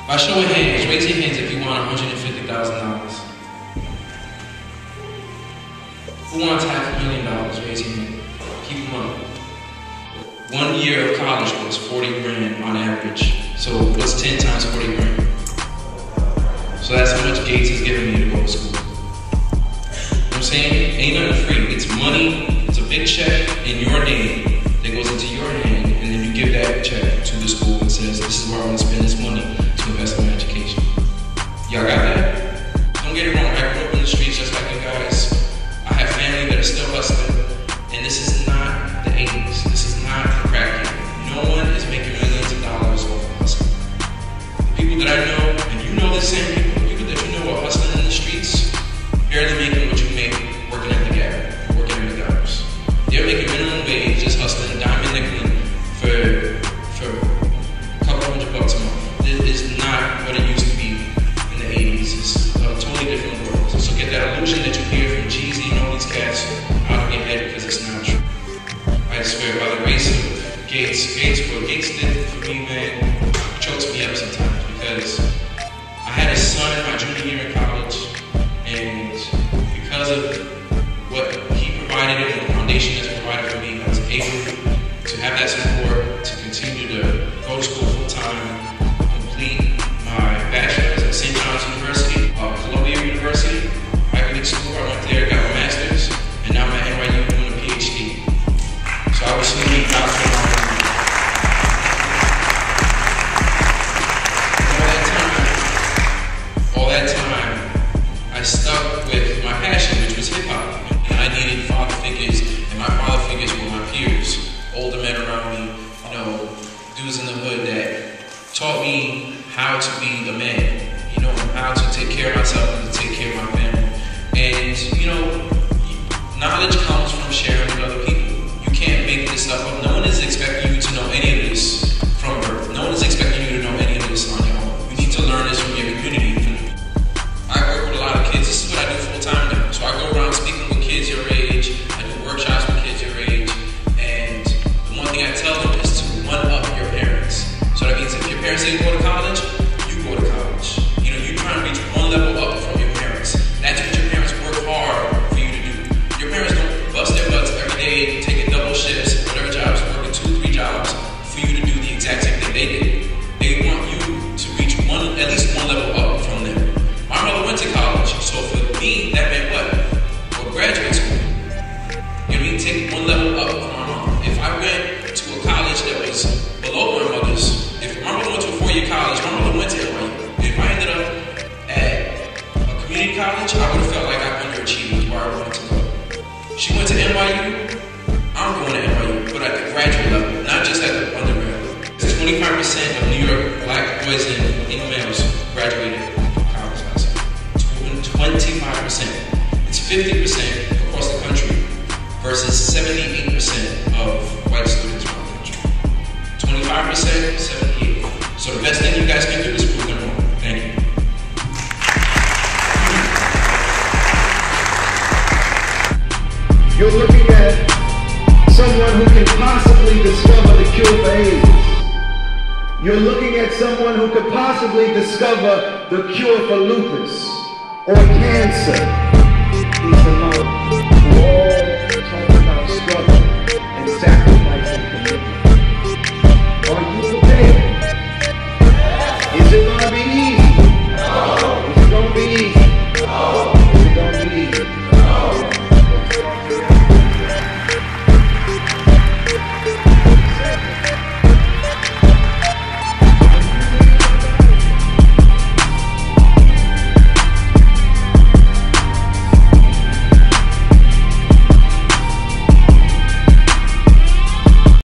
By show of hands, raise your hands if you want $150,000. Who wants $500,000? Raise your hand. Keep them up. 1 year of college was 40 grand on average. So what's 10 times 40 grand? So that's how much Gates is giving me to go to school. You know what I'm saying? Ain't nothing free. It's money, it's a big check in your name that goes into your hand, and then you give that check to the school and says, this is where I want to spend this money to invest in my education. Y'all got that? Don't get it wrong, I grew up in the streets just like you guys. I have family that are still hustling, and this is not the 80s. This is not the crack game. No one is making millions of dollars off of hustling. The people that I know, and you know the same people that you know are hustling in the streets, barely making what you make working at the Gap, working at McDonald's. They're making minimum wage, just hustling, diamond nickeling for a couple $100 a month. This is not what it used to be in the 80s. It's a totally different world. So get that illusion that you hear from Jeezy and all these cats out of your head, because it's not true. I swear, by the grace of Gates, what Gates did for me, man, chokes me up sometimes, because I had a son in my junior year in college, and because of what he provided and the foundation that's provided for me, I was able to have that support to continue to go to school full time, complete my bachelor's at St. John's University, Columbia University, Ivy League school. I went there, got my master's, and now I'm at NYU doing a PhD. So I was really Dr. All that time, I stuck with my passion, which was hip hop. And I needed father figures, and my father figures were my peers, older men around me, you know, dudes in the hood that taught me how to be a man, you know, how to take care of myself and to take care of my family. And, you know, knowledge comes from sharing with other people. You can't make this stuff up. No one is expecting you to know any of this from birth. No one is expecting you to know any of this on your own. You need to learn this from your community. I work with a lot of kids. This is what I do full time now. So I go around speaking with kids your age. I do workshops with kids your age. And the one thing I tell them is to one up your parents. So that means if your parents say go to college, you go to college. You know, you're trying to reach one level up from your parents. That's what your parents work hard for you to do. Your parents don't bust their butts every day, taking double shifts, whatever jobs, working 2, 3 jobs for you to do the exact same thing they did. They want you to reach at least one level up from them. My mother went to college, so for me, that meant what? Well, graduate school. You know what I mean? Take one level up from my mom. If I went to a college that was below my mother's, if my mother went to a 4-year college, my mother went to NYU. If I ended up at a community college, I would have felt like I underachieved where I wanted to go. She went to NYU, I'm going to NYU, but at the graduate level, not just at the undergrad level. 25% of New York black boys and males graduated from college last year. 25%. It's 50% across the country versus 78% of white students around the country. 25%, 78%. So the best thing you guys can do is prove them wrong. Thank you. You're looking at someone who can possibly discover the cure for AIDS. You're looking at someone who could possibly discover the cure for lupus or cancer. Peace and love.